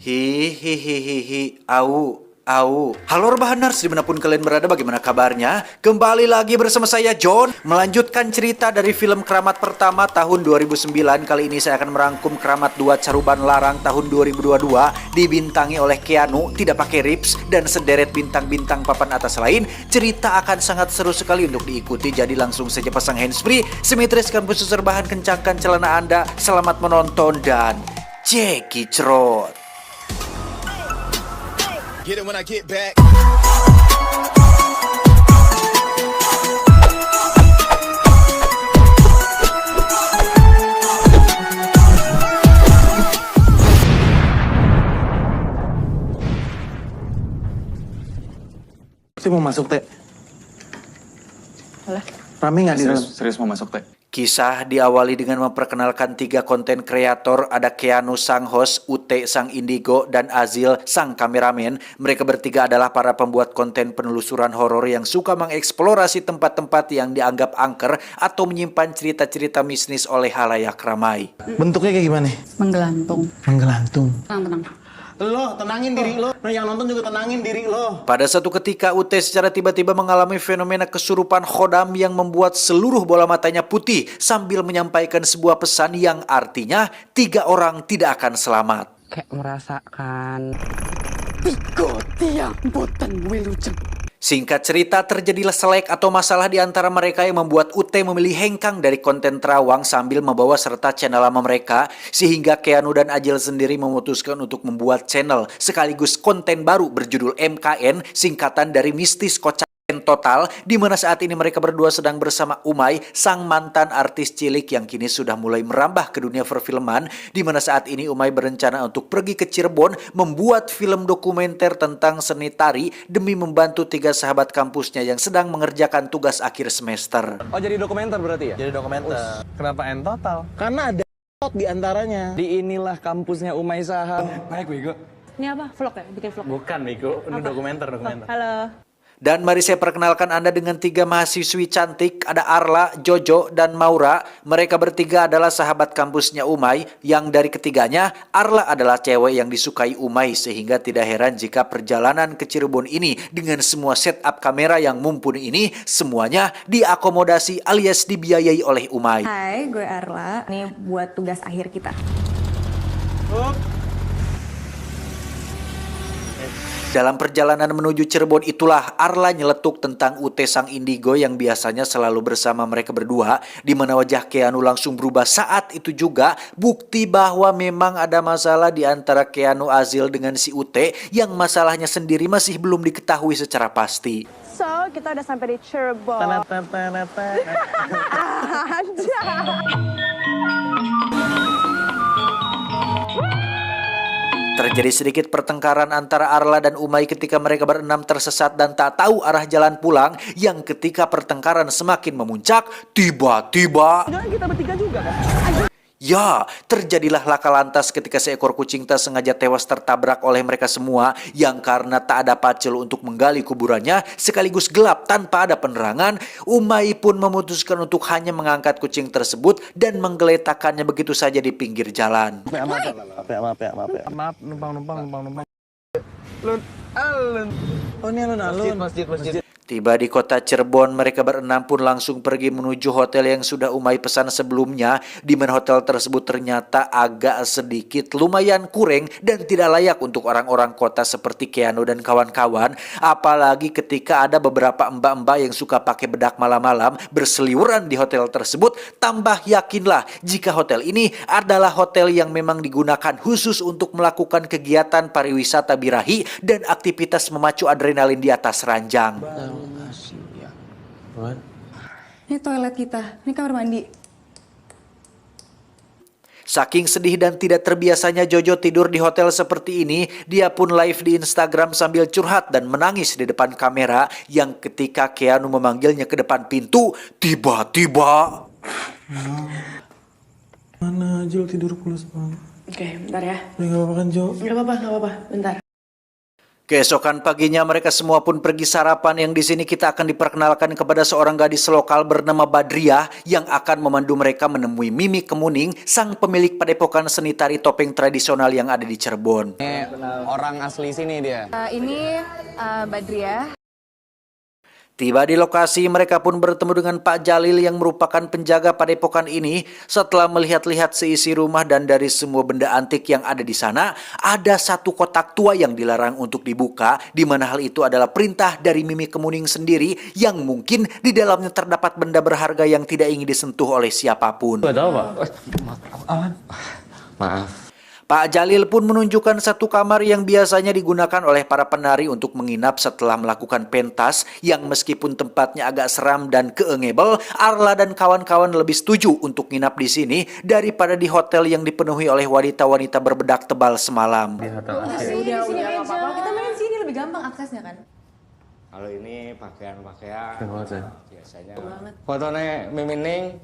Hihihihihi, au. Halo Rebahaners, dimanapun kalian berada, bagaimana kabarnya? Kembali lagi bersama saya John, melanjutkan cerita dari film Kramat pertama tahun 2009. Kali ini saya akan merangkum Kramat 2 Caruban Larang tahun 2022, dibintangi oleh Keanu, tidak pakai rips, dan sederet bintang-bintang papan atas lain. Cerita akan sangat seru sekali untuk diikuti, jadi langsung saja pasang handsfree, simetriskan khusus rebahan, kencangkan celana Anda. Selamat menonton dan cekicrot. Get it when I get back. Saya mau masuk, Teh. Alah. Rame nggak di dalam? Serius mau masuk, Teh. Kisah diawali dengan memperkenalkan 3 konten kreator, ada Keanu sang host, Ute sang indigo, dan Azil sang kameramen. Mereka bertiga adalah para pembuat konten penelusuran horor yang suka mengeksplorasi tempat-tempat yang dianggap angker atau menyimpan cerita-cerita mistis oleh halayak ramai. Bentuknya kayak gimana? Menggelantung. Menggelantung. Tenang. Lo tenangin diri lo. Nah, yang nonton juga tenangin diri lo. Pada satu ketika, Ute secara tiba-tiba mengalami fenomena kesurupan khodam yang membuat seluruh bola matanya putih sambil menyampaikan sebuah pesan yang artinya 3 orang tidak akan selamat. Kayak merasakan Singkat cerita, terjadilah selek atau masalah di antara mereka yang membuat Ute memilih hengkang dari konten terawang sambil membawa serta channel lama mereka, sehingga Keanu dan Ajil sendiri memutuskan untuk membuat channel sekaligus konten baru berjudul MKN, singkatan dari Mistis Kocak Total, di mana saat ini mereka berdua sedang bersama Umay, sang mantan artis cilik yang kini sudah mulai merambah ke dunia perfilman, di mana saat ini Umay berencana untuk pergi ke Cirebon membuat film dokumenter tentang seni tari demi membantu 3 sahabat kampusnya yang sedang mengerjakan tugas akhir semester. Oh, jadi dokumenter berarti ya? Jadi dokumenter. Kenapa N total? Karena ada di antaranya. Di inilah kampusnya Umay Sahab. Baik, Bego. Ini apa? Vlog ya? Bikin vlog? Bukan, Bego. Ini dokumenter. Halo. Dan mari saya perkenalkan Anda dengan 3 mahasiswi cantik, ada Arla, Jojo, dan Maura. Mereka bertiga adalah sahabat kampusnya Umay, yang dari ketiganya, Arla adalah cewek yang disukai Umay, sehingga tidak heran jika perjalanan ke Cirebon ini dengan semua setup kamera yang mumpuni ini, semuanya diakomodasi alias dibiayai oleh Umay. Hai, gue Arla. Ini buat tugas akhir kita. Dalam perjalanan menuju Cirebon itulah Arla nyeletuk tentang Ute sang indigo yang biasanya selalu bersama mereka berdua, di mana wajah Keanu langsung berubah saat itu juga, bukti bahwa memang ada masalah di antara Keanu Azil dengan si Ute yang masalahnya sendiri masih belum diketahui secara pasti. So, kita udah sampai di Cirebon. Terjadi sedikit pertengkaran antara Arla dan Umay ketika mereka berenam tersesat dan tak tahu arah jalan pulang, yang ketika pertengkaran semakin memuncak, tiba-tiba Kita bertiga juga kan? ya, terjadilah laka lantas ketika seekor kucing tak sengaja tewas tertabrak oleh mereka semua, yang karena tak ada pacul untuk menggali kuburannya sekaligus gelap tanpa ada penerangan, Umay pun memutuskan untuk hanya mengangkat kucing tersebut dan menggeletakkannya begitu saja di pinggir jalan. Maaf, numpang. Oh, ini alun-alun. Masjid. Tiba di kota Cirebon, mereka berenam pun langsung pergi menuju hotel yang sudah Umay pesan sebelumnya, di mana hotel tersebut ternyata agak sedikit lumayan kurang dan tidak layak untuk orang-orang kota seperti Keanu dan kawan-kawan, apalagi ketika ada beberapa mbak-mbak yang suka pakai bedak malam-malam berseliweran di hotel tersebut. Tambah yakinlah jika hotel ini adalah hotel yang memang digunakan khusus untuk melakukan kegiatan pariwisata birahi dan aktivitas memacu adrenalin di atas ranjang. Ini toilet kita. Ini kamar mandi. Saking sedih dan tidak terbiasanya Jojo tidur di hotel seperti ini, dia pun live di Instagram sambil curhat dan menangis di depan kamera, yang ketika Keanu memanggilnya ke depan pintu, tiba-tiba Mana Jul tidur pulas banget. Oke, bentar ya. Gak apa-apa kan, Jo? Gak apa-apa. Bentar. Keesokan paginya mereka semua pun pergi sarapan yang di sini kita akan diperkenalkan kepada seorang gadis lokal bernama Badriah yang akan memandu mereka menemui Mimi Kemuning, sang pemilik padepokan seni tari topeng tradisional yang ada di Cirebon. Orang asli sini dia. Ini Badriah. Tiba di lokasi, mereka pun bertemu dengan Pak Jalil yang merupakan penjaga padepokan ini. Setelah melihat-lihat seisi rumah dan dari semua benda antik yang ada di sana, ada satu kotak tua yang dilarang untuk dibuka, di mana hal itu adalah perintah dari Mimi Kemuning sendiri yang mungkin di dalamnya terdapat benda berharga yang tidak ingin disentuh oleh siapapun. Maaf. Pak Jalil pun menunjukkan satu kamar yang biasanya digunakan oleh para penari untuk menginap setelah melakukan pentas yang meskipun tempatnya agak seram dan keengebel, Arla dan kawan-kawan lebih setuju untuk nginap di sini daripada di hotel yang dipenuhi oleh wanita-wanita berbedak tebal semalam. Udah apa-apa. Kita main sini lebih gampang aksesnya kan. Kalau ini pakaian-pakaian biasanya Fotonya Mimining.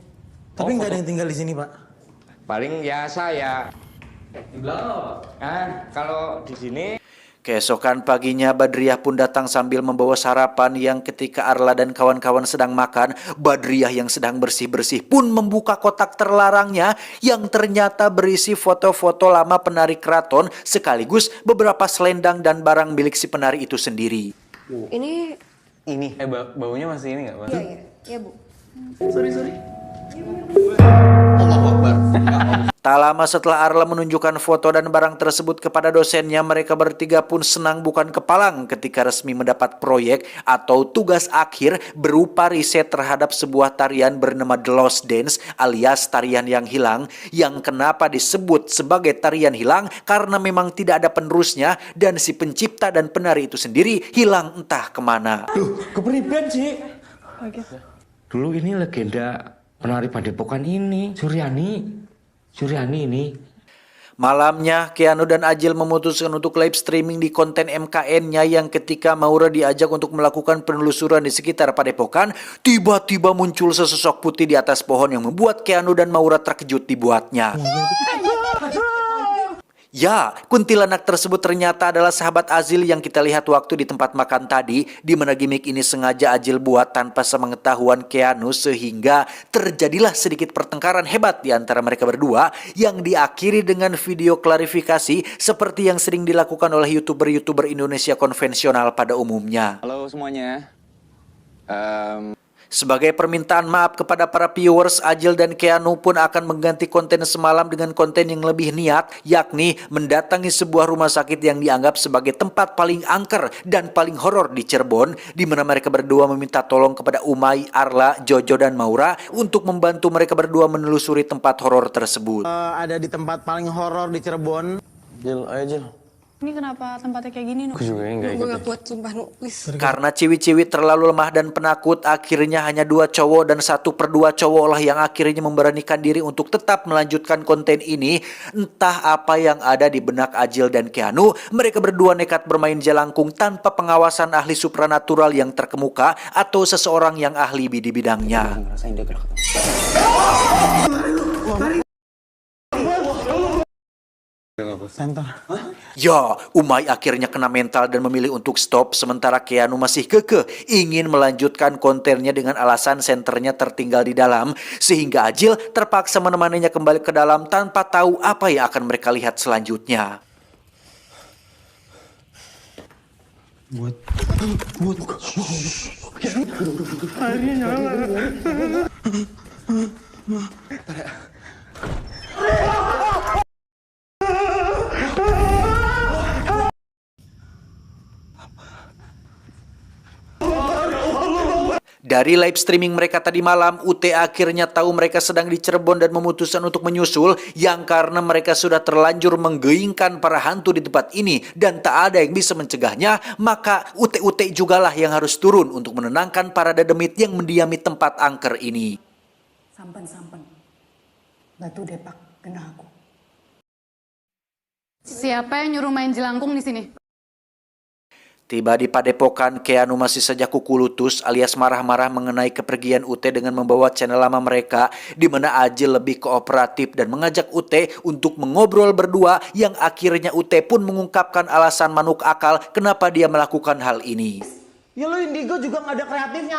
Tapi nggak ada yang tinggal di sini, Pak. paling biasa ya. Di belakang apa? Kalau di sini Keesokan paginya Badriah pun datang sambil membawa sarapan yang ketika Arla dan kawan-kawan sedang makan, Badriah yang sedang bersih-bersih pun membuka kotak terlarangnya yang ternyata berisi foto-foto lama penari keraton sekaligus beberapa selendang dan barang milik si penari itu sendiri. Ini Baunya masih ini nggak, Pak? iya Bu. Tak lama setelah Arla menunjukkan foto dan barang tersebut kepada dosennya, mereka bertiga pun senang bukan kepalang ketika resmi mendapat proyek atau tugas akhir berupa riset terhadap sebuah tarian bernama The Lost Dance alias tarian yang hilang, yang kenapa disebut sebagai tarian hilang karena memang tidak ada penerusnya dan si pencipta dan penari itu sendiri hilang entah kemana. Kepriben sih. dulu ini legenda penari padepokan ini, Suryani ini. Malamnya, Keanu dan Ajil memutuskan untuk live streaming di konten MKN-nya yang ketika Maura diajak untuk melakukan penelusuran di sekitar padepokan, tiba-tiba muncul sesosok putih di atas pohon yang membuat Keanu dan Maura terkejut dibuatnya. Ya, kuntilanak tersebut ternyata adalah sahabat Azil yang kita lihat waktu di tempat makan tadi, di mana gimmick ini sengaja Ajil buat tanpa sepengetahuan Keanu sehingga terjadilah sedikit pertengkaran hebat di antara mereka berdua yang diakhiri dengan video klarifikasi seperti yang sering dilakukan oleh YouTuber-YouTuber Indonesia konvensional pada umumnya. Halo semuanya. Sebagai permintaan maaf kepada para viewers, Ajil dan Keanu pun akan mengganti konten semalam dengan konten yang lebih niat, yakni mendatangi sebuah rumah sakit yang dianggap sebagai tempat paling angker dan paling horor di Cirebon, di mana mereka berdua meminta tolong kepada Umay, Arla, Jojo, dan Maura untuk membantu mereka berdua menelusuri tempat horor tersebut. Ada di tempat paling horor di Cirebon. Jil, ayo Jil. Ini kenapa tempatnya kayak gini, Aku juga nggak ikut. kuat sumpah please. Karena ciwi-ciwi terlalu lemah dan penakut, akhirnya hanya 2 cowok dan 1/2 cowok lah yang akhirnya memberanikan diri untuk tetap melanjutkan konten ini. Entah apa yang ada di benak Ajil dan Keanu, mereka berdua nekat bermain jelangkung tanpa pengawasan ahli supranatural yang terkemuka atau seseorang yang ahli di bidangnya. Ya, Umay akhirnya kena mental dan memilih untuk stop, sementara Keanu masih kekeh ingin melanjutkan kontennya dengan alasan senternya tertinggal di dalam, sehingga Ajil terpaksa menemaninya kembali ke dalam tanpa tahu apa yang akan mereka lihat selanjutnya. Dari live streaming mereka tadi malam, UT akhirnya tahu mereka sedang di Cirebon dan memutuskan untuk menyusul, yang karena mereka sudah terlanjur menggeingkan para hantu di tempat ini dan tak ada yang bisa mencegahnya, maka UT jugalah yang harus turun untuk menenangkan para dedemit yang mendiami tempat angker ini. Sampen. Batu depak kena aku. Siapa yang nyuruh main jelangkung di sini? Tiba di Padepokan, Keanu masih saja kuku lutus alias marah-marah mengenai kepergian UT dengan membawa channel lama mereka, di mana Ajil lebih kooperatif dan mengajak UT untuk mengobrol berdua, yang akhirnya UT pun mengungkapkan alasan manuk akal kenapa dia melakukan hal ini. Ya lo Indigo juga nggak ada kreatifnya.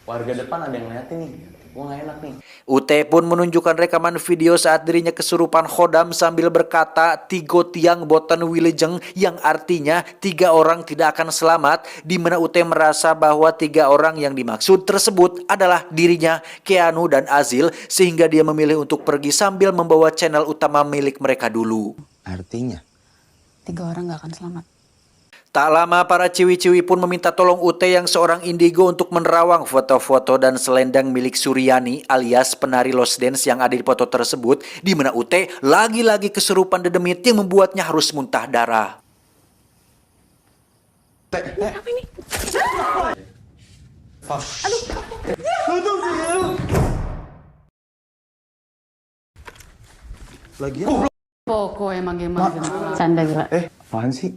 Warga depan ada yang ngeliatin nih. Gua nggak enak nih. UT pun menunjukkan rekaman video saat dirinya kesurupan khodam sambil berkata tigo tiang boten wilujeng, yang artinya 3 orang tidak akan selamat, di mana UT merasa bahwa 3 orang yang dimaksud tersebut adalah dirinya, Keanu, dan Azil, sehingga dia memilih untuk pergi sambil membawa channel utama milik mereka dulu. Artinya? 3 orang gak akan selamat. Tak lama para ciwi-ciwi pun meminta tolong UT yang seorang indigo untuk menerawang foto-foto dan selendang milik Suryani alias penari Lost Dance yang ada di foto tersebut, di mana UT lagi-lagi kesurupan dedemit yang membuatnya harus muntah darah. Apa ini? Pokoknya emang canda gila. Apaan sih?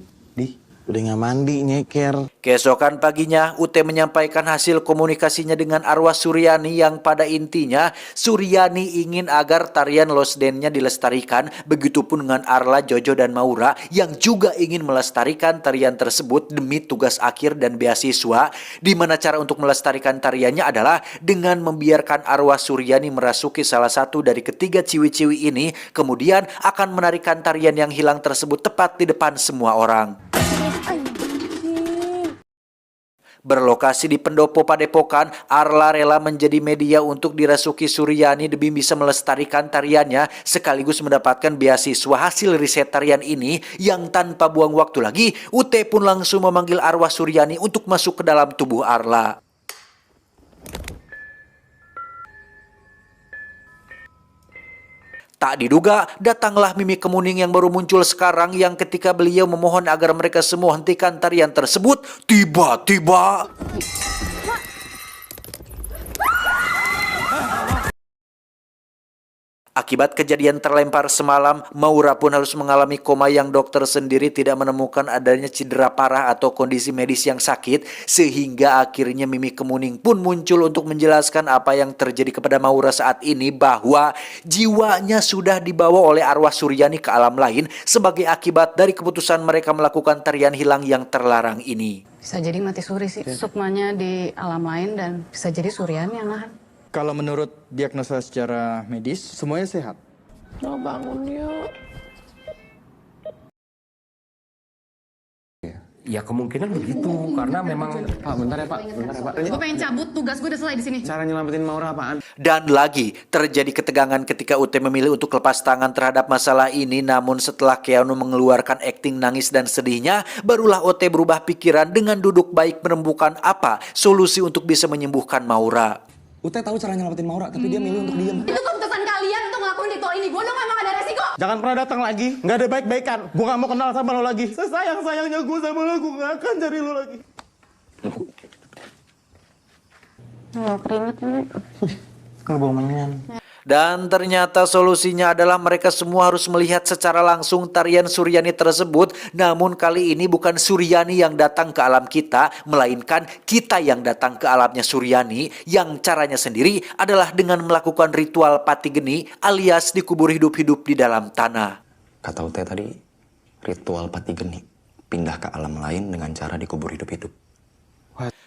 Udah nggak mandi, nyeker. Keesokan paginya, UT menyampaikan hasil komunikasinya dengan arwah Suryani yang pada intinya Suryani ingin agar tarian Lost Dance-nya dilestarikan, begitupun dengan Arla, Jojo, dan Maura yang juga ingin melestarikan tarian tersebut demi tugas akhir dan beasiswa, di mana cara untuk melestarikan tariannya adalah dengan membiarkan arwah Suryani merasuki salah satu dari ketiga ciwi-ciwi ini, kemudian akan menarikan tarian yang hilang tersebut tepat di depan semua orang. Berlokasi di pendopo Padepokan, Arla rela menjadi media untuk dirasuki Suryani demi bisa melestarikan tariannya, sekaligus mendapatkan beasiswa hasil riset tarian ini, yang tanpa buang waktu lagi, UT pun langsung memanggil arwah Suryani untuk masuk ke dalam tubuh Arla. Tak diduga, datanglah Mimi Kemuning yang baru muncul sekarang, yang ketika beliau memohon agar mereka semua hentikan tarian tersebut, tiba-tiba akibat kejadian terlempar semalam, Maura pun harus mengalami koma yang dokter sendiri tidak menemukan adanya cedera parah atau kondisi medis yang sakit, sehingga akhirnya Mimi Kemuning pun muncul untuk menjelaskan apa yang terjadi kepada Maura saat ini, bahwa jiwanya sudah dibawa oleh arwah Suryani ke alam lain sebagai akibat dari keputusan mereka melakukan tarian hilang yang terlarang ini. Bisa jadi mati suri sih. Sukmanya di alam lain dan bisa jadi Suryani yang nahan. Kalau menurut diagnosa secara medis, semuanya sehat. Oh, bangun yuk. Ya kemungkinan begitu, karena memang... Pak, bentar ya Pak. Gue pengen cabut, tugas gue udah selesai di sini. Cara nyelamatin Maura apaan? Dan lagi, terjadi ketegangan ketika UT memilih untuk lepas tangan terhadap masalah ini, namun setelah Keanu mengeluarkan akting nangis dan sedihnya, barulah UT berubah pikiran dengan duduk baik menemukan apa solusi untuk bisa menyembuhkan Maura. Ute tahu cara nyelamatin Maura, tapi dia milih untuk diam. Itu keputusan kalian untuk ngelakuin ritual ini. Gue dong emang ada resiko. Jangan pernah datang lagi. Nggak ada baik-baikan. Gue nggak mau kenal sama lo lagi. Sesayang-sayangnya gue sama lo, gue nggak akan cari lo lagi. Keringet ini. Kalau bau menyan. Dan ternyata solusinya adalah mereka semua harus melihat secara langsung tarian Suryani tersebut. Namun kali ini bukan Suryani yang datang ke alam kita, melainkan kita yang datang ke alamnya Suryani, yang caranya sendiri adalah dengan melakukan ritual pati geni alias dikubur hidup-hidup di dalam tanah. Kata Ute tadi, ritual pati geni, pindah ke alam lain dengan cara dikubur hidup-hidup.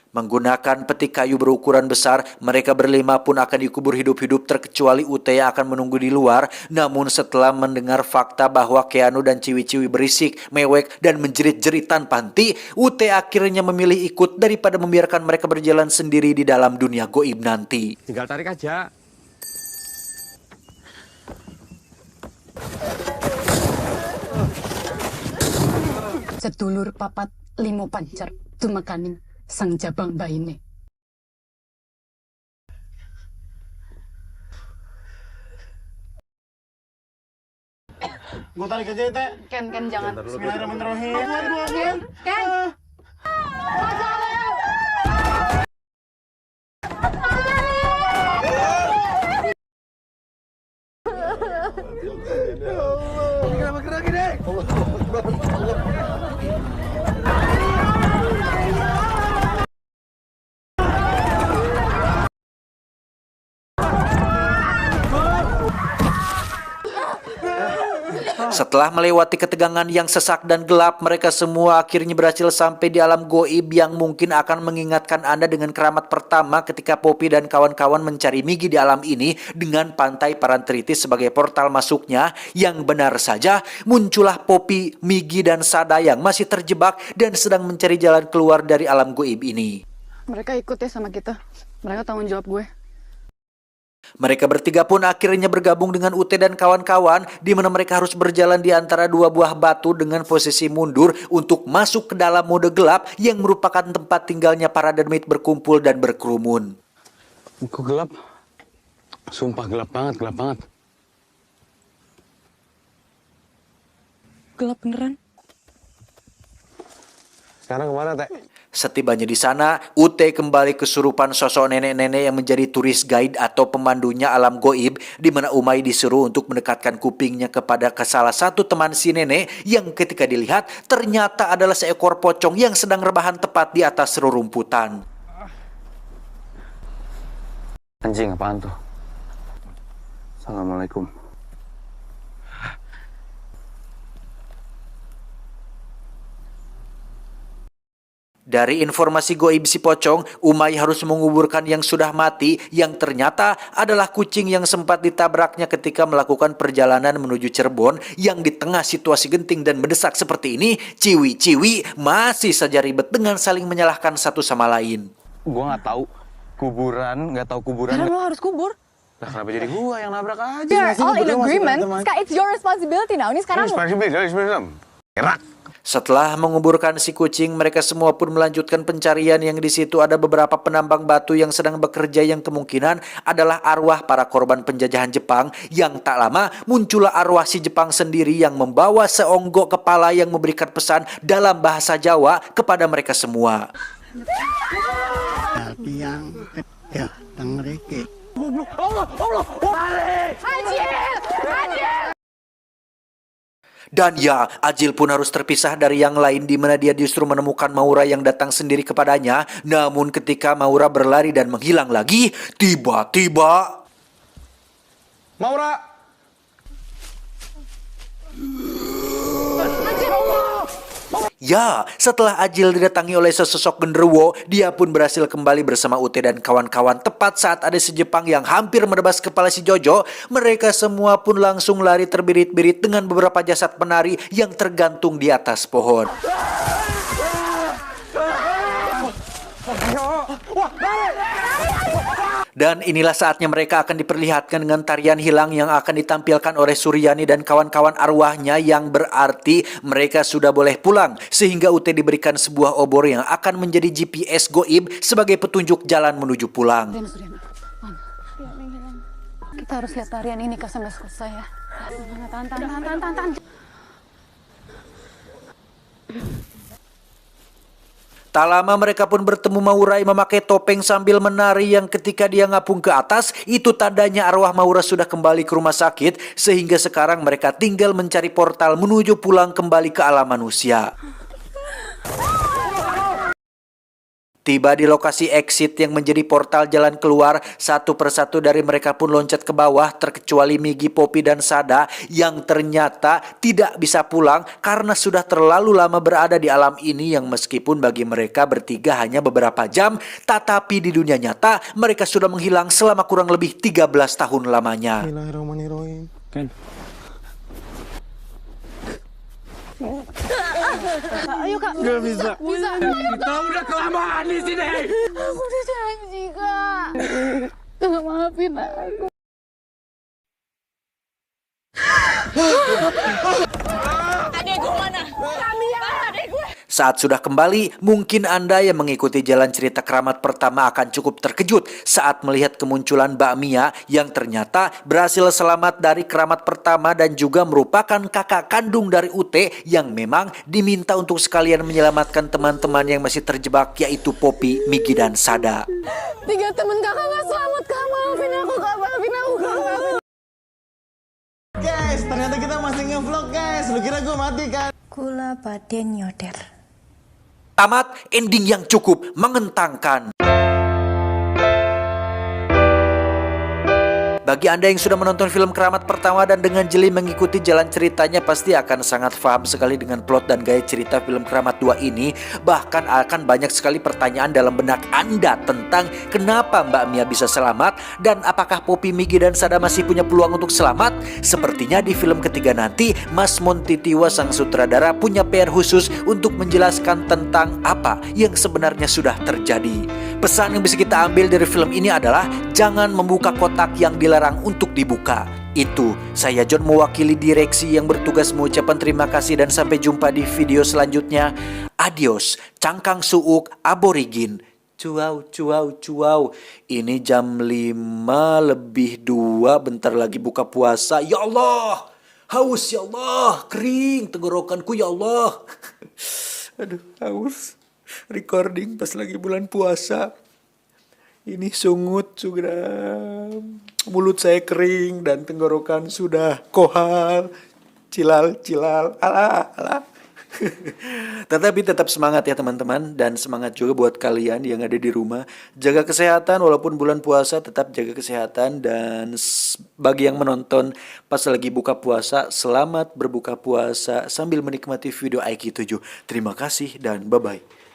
Menggunakan peti kayu berukuran besar, mereka berlima pun akan dikubur hidup-hidup terkecuali UT yang akan menunggu di luar. Namun setelah mendengar fakta bahwa Keanu dan ciwi-ciwi berisik, mewek, dan menjerit-jerit tanpa henti, UT akhirnya memilih ikut daripada membiarkan mereka berjalan sendiri di dalam dunia goib nanti. Tinggal tarik aja. Sedulur papat limo pancer tumekaning sang jabang baine. Gue tarik aja ya, Teh. Ken jangan. Bismillahirrahmanirrahim. Ken. Kenapa gerak gini? Setelah melewati ketegangan yang sesak dan gelap, mereka semua akhirnya berhasil sampai di alam goib yang mungkin akan mengingatkan Anda dengan keramat pertama ketika Poppy dan kawan-kawan mencari Migi di alam ini dengan pantai Parantritis sebagai portal masuknya. Yang benar saja, muncullah Poppy, Migi, dan Sada yang masih terjebak dan sedang mencari jalan keluar dari alam goib ini. Mereka ikut ya sama kita. Mereka tanggung jawab gue. Mereka bertiga pun akhirnya bergabung dengan Ute dan kawan-kawan, di mana mereka harus berjalan di antara dua buah batu dengan posisi mundur untuk masuk ke dalam mode gelap yang merupakan tempat tinggalnya para dermit berkumpul dan berkerumun. Kok gelap? Sumpah gelap banget, gelap banget. Gelap beneran. Sekarang kemana, Teh? Setibanya di sana, Ute kembali kesurupan sosok nenek-nenek yang menjadi turis guide atau pemandunya alam goib, di mana Umay disuruh untuk mendekatkan kupingnya kepada salah satu teman si nenek yang ketika dilihat ternyata adalah seekor pocong yang sedang rebahan tepat di atas rerumputan. Anjing, apaan tuh? Assalamualaikum. Dari informasi goib si pocong, Umay harus menguburkan yang sudah mati yang ternyata adalah kucing yang sempat ditabraknya ketika melakukan perjalanan menuju Cirebon. Yang di tengah situasi genting dan mendesak seperti ini, Ciwi-Ciwi masih saja ribet dengan saling menyalahkan satu sama lain. Gua nggak tahu kuburan, nggak tahu kuburan. Karena lo harus kubur. Lah kenapa jadi gua yang nabrak aja? We are all in agreement. Ska, it's your responsibility now. Ini sekarang. Erak. Setelah menguburkan si kucing, mereka semua pun melanjutkan pencarian yang di situ ada beberapa penambang batu yang sedang bekerja yang kemungkinan adalah arwah para korban penjajahan Jepang. Yang tak lama muncullah arwah si Jepang sendiri yang membawa seonggok kepala yang memberikan pesan dalam bahasa Jawa kepada mereka semua. Dan ya, Ajil pun harus terpisah dari yang lain di mana dia justru menemukan Maura yang datang sendiri kepadanya. Namun ketika Maura berlari dan menghilang lagi, tiba-tiba Maura! ya, setelah Ajil didatangi oleh sesosok genderuwo, dia pun berhasil kembali bersama Ute dan kawan-kawan tepat saat ada si Jepang yang hampir menebas kepala si Jojo. Mereka semua pun langsung lari terbirit-birit dengan beberapa jasad penari yang tergantung di atas pohon. Dan inilah saatnya mereka akan diperlihatkan dengan tarian hilang yang akan ditampilkan oleh Suryani dan kawan-kawan arwahnya, yang berarti mereka sudah boleh pulang. Sehingga Ute diberikan sebuah obor yang akan menjadi GPS goib sebagai petunjuk jalan menuju pulang. Kita harus lihat tarian ini sampai selesai ya. Tahan. Tak lama mereka pun bertemu Maurai memakai topeng sambil menari, yang ketika dia ngapung ke atas, itu tandanya arwah Maura sudah kembali ke rumah sakit, sehingga sekarang mereka tinggal mencari portal menuju pulang kembali ke alam manusia. Tiba di lokasi exit yang menjadi portal jalan keluar, satu persatu dari mereka pun loncat ke bawah terkecuali Migi, Poppy, dan Sada yang ternyata tidak bisa pulang karena sudah terlalu lama berada di alam ini yang meskipun bagi mereka bertiga hanya beberapa jam, tetapi di dunia nyata mereka sudah menghilang selama kurang lebih 13 tahun lamanya. Bismillahirrahmanirrahim. Kan. Ayo Kak. Gak bisa. Kita udah kelamaan di sini. Aku udah janji Kak. Kak, maafin aku. Adekku mana? Kamiya, adekku. Saat sudah kembali, mungkin Anda yang mengikuti jalan cerita keramat pertama akan cukup terkejut saat melihat kemunculan Mbak Mia yang ternyata berhasil selamat dari keramat pertama dan juga merupakan kakak kandung dari Ute yang memang diminta untuk sekalian menyelamatkan teman-teman yang masih terjebak, yaitu Poppy, Migi, dan Sada. 3 temen kakak gak selamat Kak, maafin aku Kak, maafin aku Kak. Guys, ternyata kita masih nge-vlog guys. Lu kira gue mati kan? Kula baden nyoder. Tamat, ending yang cukup menggentangkan. Bagi Anda yang sudah menonton film Keramat pertama dan dengan jeli mengikuti jalan ceritanya, pasti akan sangat paham sekali dengan plot dan gaya cerita film Keramat 2 ini. Bahkan akan banyak sekali pertanyaan dalam benak Anda tentang kenapa Mbak Mia bisa selamat dan apakah Poppy, Migi, dan Sada masih punya peluang untuk selamat. Sepertinya di film ketiga nanti, Mas Montitiwa sang sutradara punya PR khusus untuk menjelaskan tentang apa yang sebenarnya sudah terjadi. Pesan yang bisa kita ambil dari film ini adalah jangan membuka kotak yang dilarang untuk dibuka. Itu saya John mewakili direksi yang bertugas mengucapkan terima kasih dan sampai jumpa di video selanjutnya. Adios, cangkang suuk aborigin. Cuau, cuau, cuau. Ini jam 5:02, bentar lagi buka puasa. Ya Allah, haus ya Allah, kering tenggorokanku ya Allah. Aduh, haus. Recording pas lagi bulan puasa. Ini sungut sudah. Mulut saya kering dan tenggorokan sudah kohal. Cilal, cilal. Alah, alah. Tetapi tetap semangat ya teman-teman. Dan semangat juga buat kalian yang ada di rumah. Jaga kesehatan walaupun bulan puasa, tetap jaga kesehatan. Dan bagi yang menonton pas lagi buka puasa, selamat berbuka puasa sambil menikmati video IQ7. Terima kasih dan bye-bye.